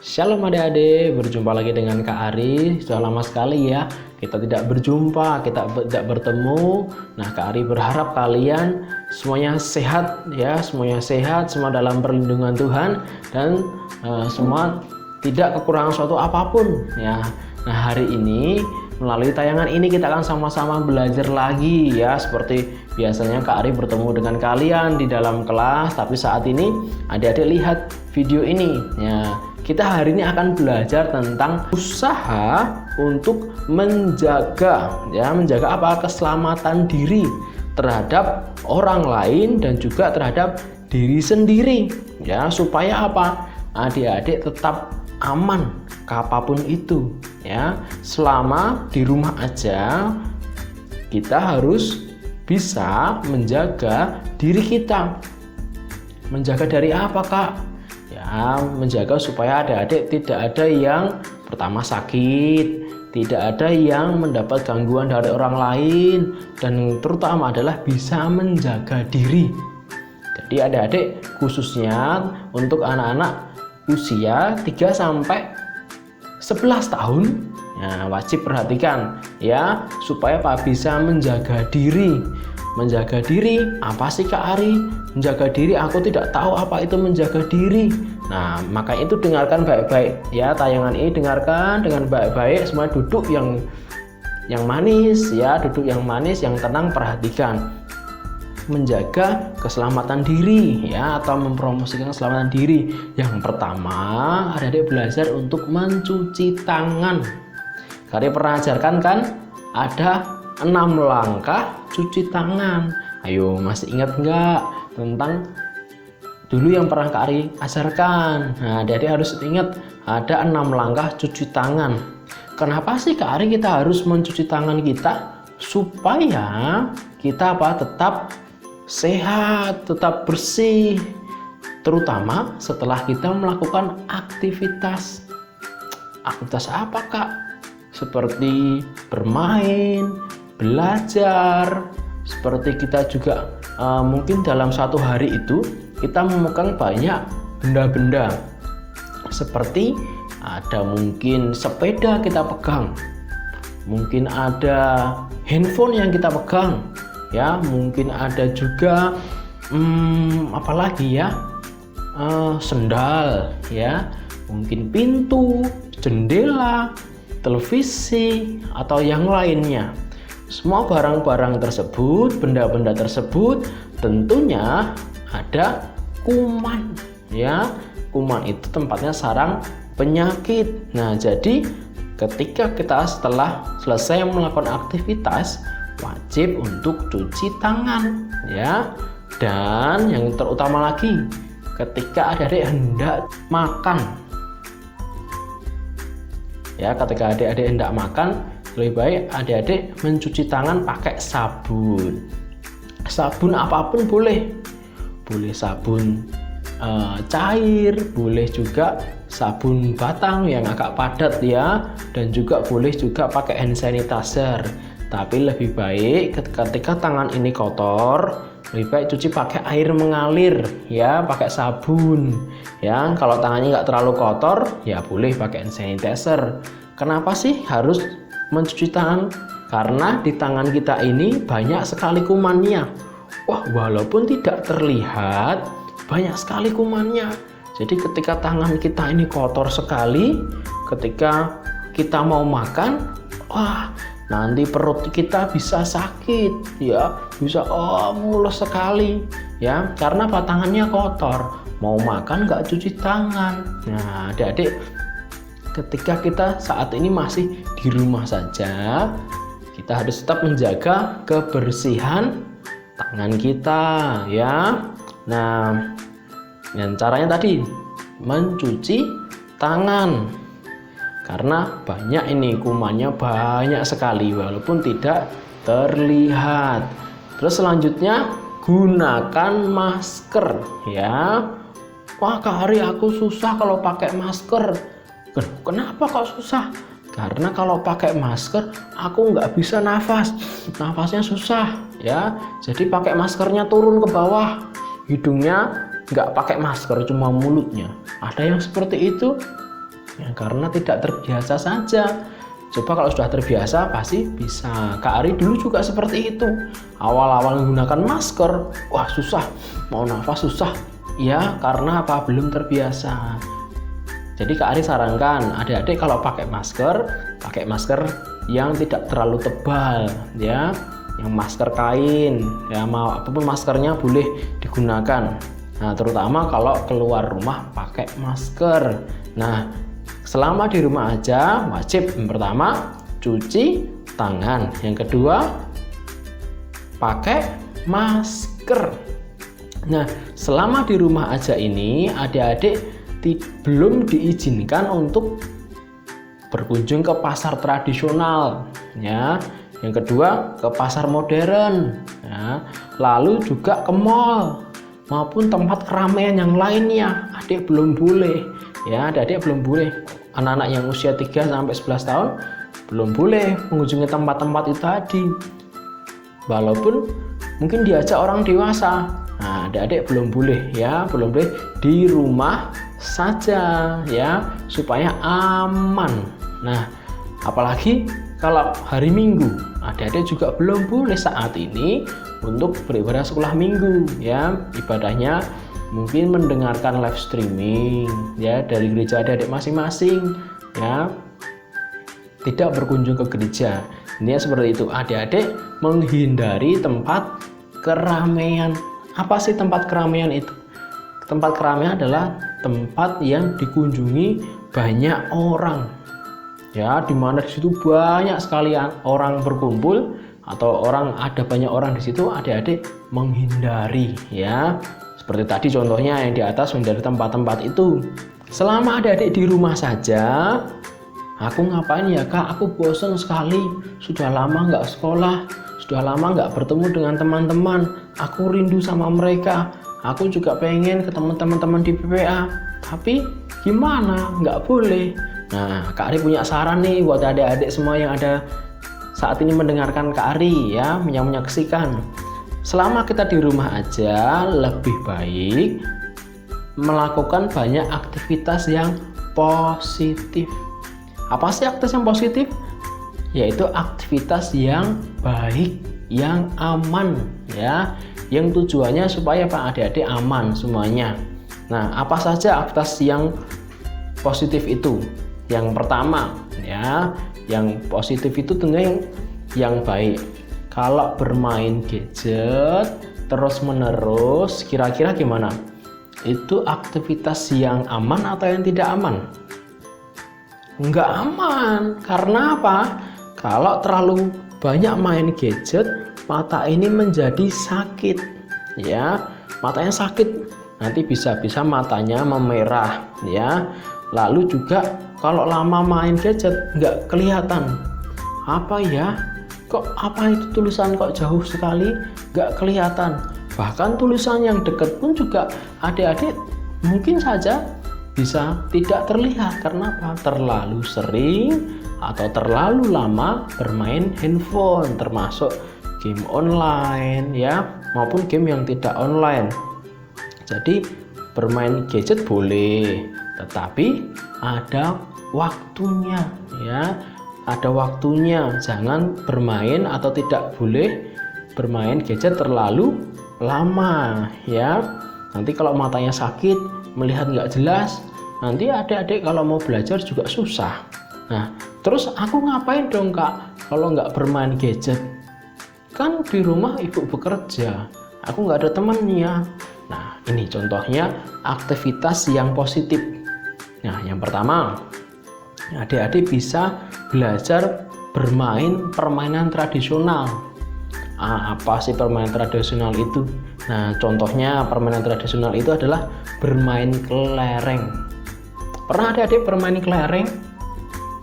Shalom adik-adik, berjumpa lagi dengan Kak Ari. Sudah lama sekali ya kita tidak berjumpa, kita tidak bertemu. Nah, Kak Ari berharap kalian semuanya sehat ya, semua dalam perlindungan Tuhan dan semua tidak kekurangan suatu apapun ya. Nah, hari ini melalui tayangan ini kita akan sama-sama belajar lagi ya, seperti biasanya Kak Ari bertemu dengan kalian di dalam kelas, tapi saat ini adik-adik lihat video ini ya. Kita hari ini akan belajar tentang usaha untuk menjaga apa? Keselamatan diri terhadap orang lain dan juga terhadap diri sendiri ya, supaya apa? Adik-adik tetap aman apapun itu ya. Selama di rumah aja kita harus bisa menjaga diri kita. Menjaga dari apa, Kak? Ya, menjaga supaya adik-adik tidak ada yang pertama sakit, tidak ada yang mendapat gangguan dari orang lain, dan terutama adalah bisa menjaga diri. Jadi adik-adik khususnya untuk anak-anak usia 3 sampai 11 tahun ya, wajib perhatikan ya, supaya Pak bisa menjaga diri. Menjaga diri apa sih Kak Ari? Menjaga diri, aku tidak tahu apa itu menjaga diri. Nah, maka itu dengarkan baik-baik ya, tayangan ini dengarkan dengan baik-baik. Semua duduk yang manis ya, duduk yang manis, yang tenang, perhatikan. Menjaga keselamatan diri ya, atau mempromosikan keselamatan diri. Yang pertama, adik-adik belajar untuk mencuci tangan. Kalian pernah ajarkan kan? Ada 6 langkah cuci tangan. Ayo, masih ingat nggak tentang dulu yang pernah Kak Ari ajarkan? Nah, adik-adik harus ingat ada 6 langkah cuci tangan. Kenapa sih Kak Ari kita harus mencuci tangan kita? Supaya kita tetap sehat, tetap bersih, terutama setelah kita melakukan aktivitas. Aktivitas apa, Kak? Seperti bermain, belajar, seperti kita juga mungkin dalam satu hari itu kita memegang banyak benda-benda, seperti ada mungkin sepeda kita pegang, mungkin ada handphone yang kita pegang ya, mungkin ada juga apalagi ya, sendal ya, mungkin pintu, jendela, televisi, atau yang lainnya. Semua barang-barang tersebut, benda-benda tersebut tentunya ada kuman ya. Kuman itu tempatnya sarang penyakit. Nah, jadi ketika kita setelah selesai melakukan aktivitas, wajib untuk cuci tangan ya. Dan yang terutama lagi, ketika adik-adik hendak makan ya, ketika adik-adik hendak makan, lebih baik adik-adik mencuci tangan pakai sabun. Sabun apapun boleh. Boleh sabun cair, boleh juga sabun batang yang agak padat ya, dan juga boleh juga pakai hand sanitizer. Tapi lebih baik ketika tangan ini kotor, lebih baik cuci pakai air mengalir ya, pakai sabun ya. Kalau tangannya nggak terlalu kotor ya boleh pakai hand sanitizer. Kenapa sih harus mencuci tangan? Karena di tangan kita ini banyak sekali kumannya. Wah, walaupun tidak terlihat, banyak sekali kumannya. Jadi ketika tangan kita ini kotor sekali, ketika kita mau makan, wah, nanti perut kita bisa sakit ya, bisa mules sekali ya, karena tangannya kotor. Mau makan nggak cuci tangan. Nah, adik-adik, ketika kita saat ini masih di rumah saja, kita harus tetap menjaga kebersihan tangan kita ya. Nah, dan caranya tadi mencuci tangan, karena banyak ini kumannya, banyak sekali walaupun tidak terlihat. Terus selanjutnya gunakan masker ya. Wah, Kak Ari, aku susah kalau pakai masker. Kenapa kok susah? Karena kalau pakai masker aku nggak bisa nafasnya susah ya. Jadi pakai maskernya turun ke bawah, hidungnya nggak pakai masker, cuma mulutnya. Ada yang seperti itu ya, karena tidak terbiasa saja. Coba kalau sudah terbiasa pasti bisa. Kak Ari dulu juga seperti itu. Awal-awal menggunakan masker, wah susah, mau nafas susah. Ya karena apa? Belum terbiasa. Jadi Kak Ari sarankan adik-adik kalau pakai masker yang tidak terlalu tebal, ya, yang masker kain, ya, apapun maskernya boleh digunakan. Nah, terutama kalau keluar rumah pakai masker. Nah, selama di rumah aja wajib yang pertama cuci tangan, yang kedua pakai masker. Nah, selama di rumah aja ini adik-adik belum diizinkan untuk berkunjung ke pasar tradisional, ya. Yang kedua ke pasar modern, ya. Lalu juga ke mall maupun tempat keramaian yang lainnya. Adik belum boleh, ya. Adik belum boleh. Anak-anak yang usia 3 sampai 11 tahun belum boleh mengunjungi tempat-tempat itu tadi. Walaupun mungkin diajak orang dewasa. Nah, adik-adik belum boleh, ya, belum boleh, di rumah saja, ya, supaya aman. Nah, apalagi kalau hari Minggu, adik-adik juga belum boleh saat ini untuk beribadah sekolah Minggu, ya. Ibadahnya mungkin mendengarkan live streaming, ya, dari gereja adik-adik masing-masing, ya. Tidak berkunjung ke gereja. Ini seperti itu. Adik-adik menghindari tempat keramaian. Apa sih tempat keramaian itu? Tempat keramaian adalah tempat yang dikunjungi banyak orang, ya, dimana di situ banyak sekali orang berkumpul atau ada banyak orang di situ. Adik-adik menghindari, ya, seperti tadi contohnya yang di atas, menghindari tempat-tempat itu. Selama adik-adik di rumah saja, aku ngapain ya Kak? Aku bosan sekali, sudah lama nggak sekolah, sudah lama nggak bertemu dengan teman-teman, aku rindu sama mereka. Aku juga pengen ketemu teman-teman di PPA, tapi gimana? Nggak boleh. Nah, Kak Ari punya saran nih buat adik-adik semua yang ada saat ini mendengarkan Kak Ari, ya, yang menyaksikan. Selama kita di rumah aja, lebih baik melakukan banyak aktivitas yang positif. Apa sih aktivitas yang positif? Yaitu aktivitas yang baik, yang aman, ya, yang tujuannya supaya Pak adik-adik aman semuanya. Nah, apa saja aktivitas yang positif itu? Yang pertama, ya, yang positif itu tentunya yang baik. Kalau bermain gadget terus menerus, kira-kira gimana? Itu aktivitas yang aman atau yang tidak aman? Nggak aman. Karena apa? Kalau terlalu banyak main gadget, mata ini menjadi sakit, ya, matanya sakit, nanti bisa matanya memerah, ya. Lalu juga kalau lama main gadget nggak kelihatan, apa ya, kok apa itu tulisan kok jauh sekali nggak kelihatan. Bahkan tulisan yang dekat pun juga adik-adik mungkin saja bisa tidak terlihat. Karena apa? Terlalu sering atau terlalu lama bermain handphone, termasuk game online, ya, maupun game yang tidak online. Jadi bermain gadget boleh, tetapi ada waktunya, ya, ada waktunya. Jangan bermain atau tidak boleh bermain gadget terlalu lama, ya. Nanti kalau matanya sakit, melihat nggak jelas, nanti adik-adik kalau mau belajar juga susah. Nah, terus aku ngapain dong Kak kalau nggak bermain gadget? Kan di rumah ibu bekerja, aku nggak ada temannya. Nah, ini contohnya aktivitas yang positif. Nah, yang pertama, adik-adik bisa belajar bermain permainan tradisional. Apa sih permainan tradisional itu? Nah, contohnya permainan tradisional itu adalah bermain kelereng. Pernah adik-adik bermain kelereng?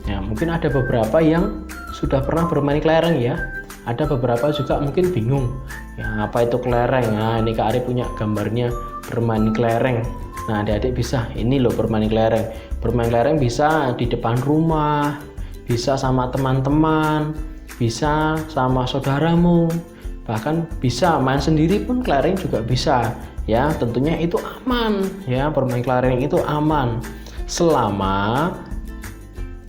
Ya, mungkin ada beberapa yang sudah pernah bermain kelereng, ya. Ada beberapa juga mungkin bingung, ya, apa itu kelereng. Nah, ini Kak Ari punya gambarnya bermain kelereng. Nah, adik-adik bisa, ini loh bermain kelereng. Bermain kelereng bisa di depan rumah, bisa sama teman-teman, bisa sama saudaramu, bahkan bisa main sendiri pun kelereng juga bisa, ya. Tentunya itu aman, ya, bermain kelereng itu aman selama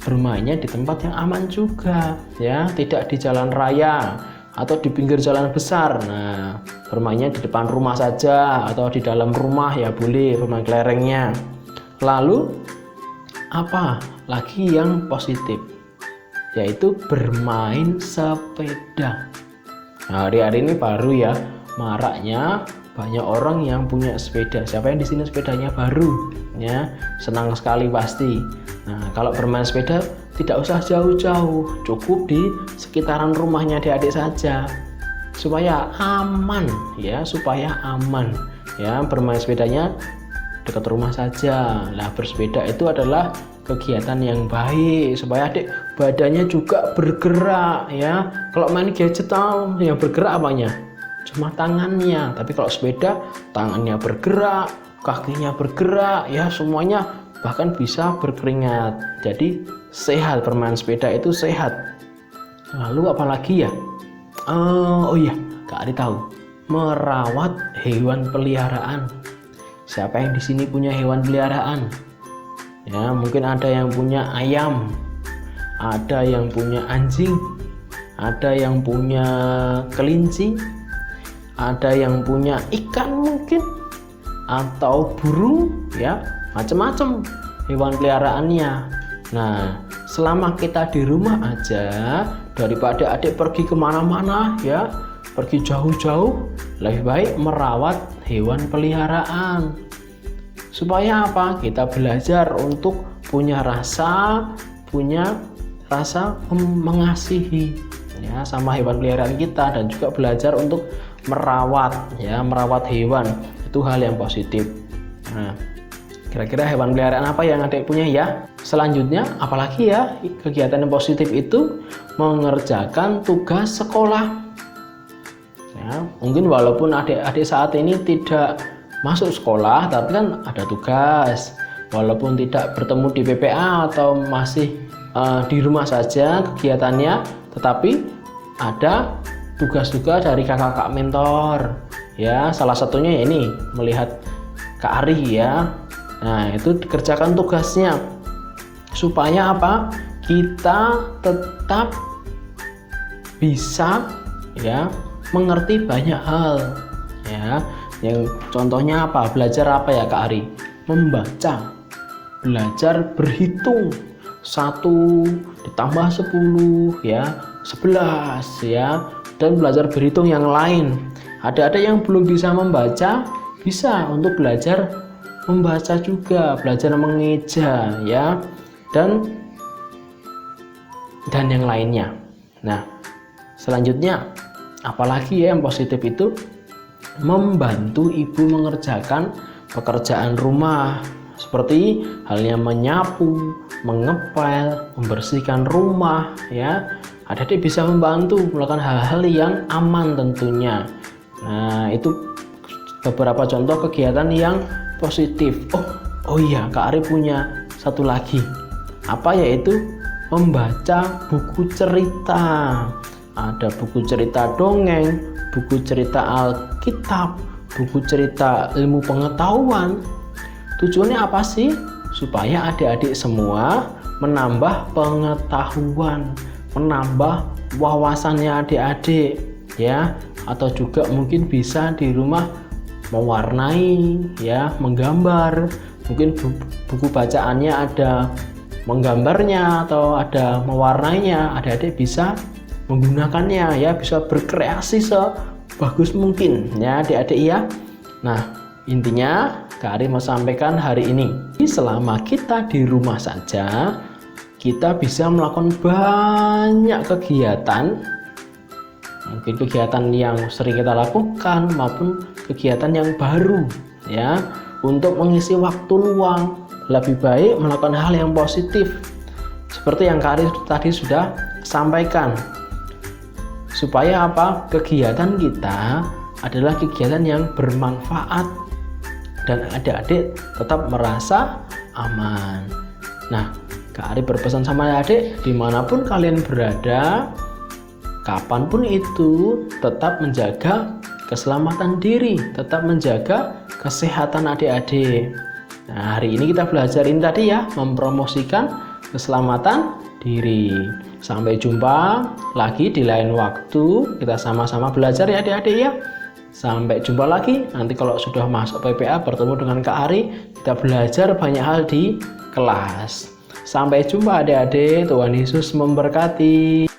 bermainnya di tempat yang aman juga ya, tidak di jalan raya atau di pinggir jalan besar. Nah, bermainnya di depan rumah saja atau di dalam rumah ya boleh bermain kelerengnya. Lalu apa lagi yang positif? Yaitu bermain sepeda. Nah, hari-hari ini baru ya maraknya banyak orang yang punya sepeda. Siapa yang di sini sepedanya baru? Ya, senang sekali pasti. Nah, kalau bermain sepeda tidak usah jauh-jauh, cukup di sekitaran rumahnya adik-adik saja, supaya aman ya, bermain sepedanya dekat rumah saja. Nah, bersepeda itu adalah kegiatan yang baik supaya adik badannya juga bergerak ya. Kalau main gadget yang bergerak apanya? Cuma tangannya, tapi kalau sepeda tangannya bergerak, kakinya bergerak ya, semuanya bahkan bisa berkeringat. Jadi sehat, bermain sepeda itu sehat. Lalu apalagi ya? Oh iya, Kak Ari tahu, merawat hewan peliharaan. Siapa yang di sini punya hewan peliharaan? Ya, mungkin ada yang punya ayam, ada yang punya anjing, ada yang punya kelinci, ada yang punya ikan mungkin, atau burung ya, macam-macam hewan peliharaannya. Nah, selama kita di rumah aja, daripada adik pergi kemana-mana ya, pergi jauh-jauh, lebih baik merawat hewan peliharaan. Supaya apa? Kita belajar untuk punya rasa mengasihi ya sama hewan peliharaan kita, dan juga belajar untuk merawat hewan. Itu hal yang positif. Nah, kira-kira hewan peliharaan apa yang adik punya ya? Selanjutnya apalagi ya kegiatan yang positif itu? Mengerjakan tugas sekolah ya. Mungkin walaupun adik-adik saat ini tidak masuk sekolah, tapi kan ada tugas. Walaupun tidak bertemu di PPA atau masih di rumah saja kegiatannya, tetapi ada tugas-tugas dari kakak-kakak mentor ya. Salah satunya ya ini, melihat Kak Ari ya. Nah, itu dikerjakan tugasnya supaya apa? Kita tetap bisa ya mengerti banyak hal ya. Yang contohnya apa? Belajar apa ya Kak Ari? Membaca, belajar berhitung, 1 ditambah 10 ya 11 ya, dan belajar berhitung yang lain. Ada yang belum bisa membaca, bisa untuk belajar membaca juga, belajar mengeja ya, dan yang lainnya. Nah, selanjutnya apalagi ya yang positif itu? Membantu ibu mengerjakan pekerjaan rumah, seperti halnya menyapu, mengepel, membersihkan rumah ya. Adik-adik bisa membantu melakukan hal-hal yang aman tentunya. Nah, itu beberapa contoh kegiatan yang positif. Oh iya, Kak Ari punya satu lagi. Apa yaitu? Membaca buku cerita. Ada buku cerita dongeng, buku cerita Alkitab, buku cerita ilmu pengetahuan. Tujuannya apa sih? Supaya adik-adik semua menambah pengetahuan, menambah wawasannya adik-adik ya, atau juga mungkin bisa di rumah mewarnai ya, menggambar. Mungkin buku bacaannya ada menggambarnya atau ada mewarnainya, adik-adik bisa menggunakannya ya, bisa berkreasi sebagus mungkin ya adik-adik ya. Nah, intinya Kak Ari mau sampaikan hari ini, selama kita di rumah saja, kita bisa melakukan banyak kegiatan, mungkin kegiatan yang sering kita lakukan maupun kegiatan yang baru ya, untuk mengisi waktu luang. Lebih baik melakukan hal yang positif seperti yang Kak Ari tadi sudah sampaikan, supaya apa? Kegiatan kita adalah kegiatan yang bermanfaat dan adik-adik tetap merasa aman. Nah, Kak Ari berpesan sama adik, dimanapun kalian berada, kapanpun itu, tetap menjaga keselamatan diri, tetap menjaga kesehatan adik-adik. Nah, hari ini kita belajar ini tadi ya, mempromosikan keselamatan diri. Sampai jumpa lagi di lain waktu. Kita sama-sama belajar ya adik-adik ya. Sampai jumpa lagi. Nanti kalau sudah masuk PPA bertemu dengan Kak Ari, kita belajar banyak hal di kelas. Sampai jumpa adik-adik. Tuhan Yesus memberkati.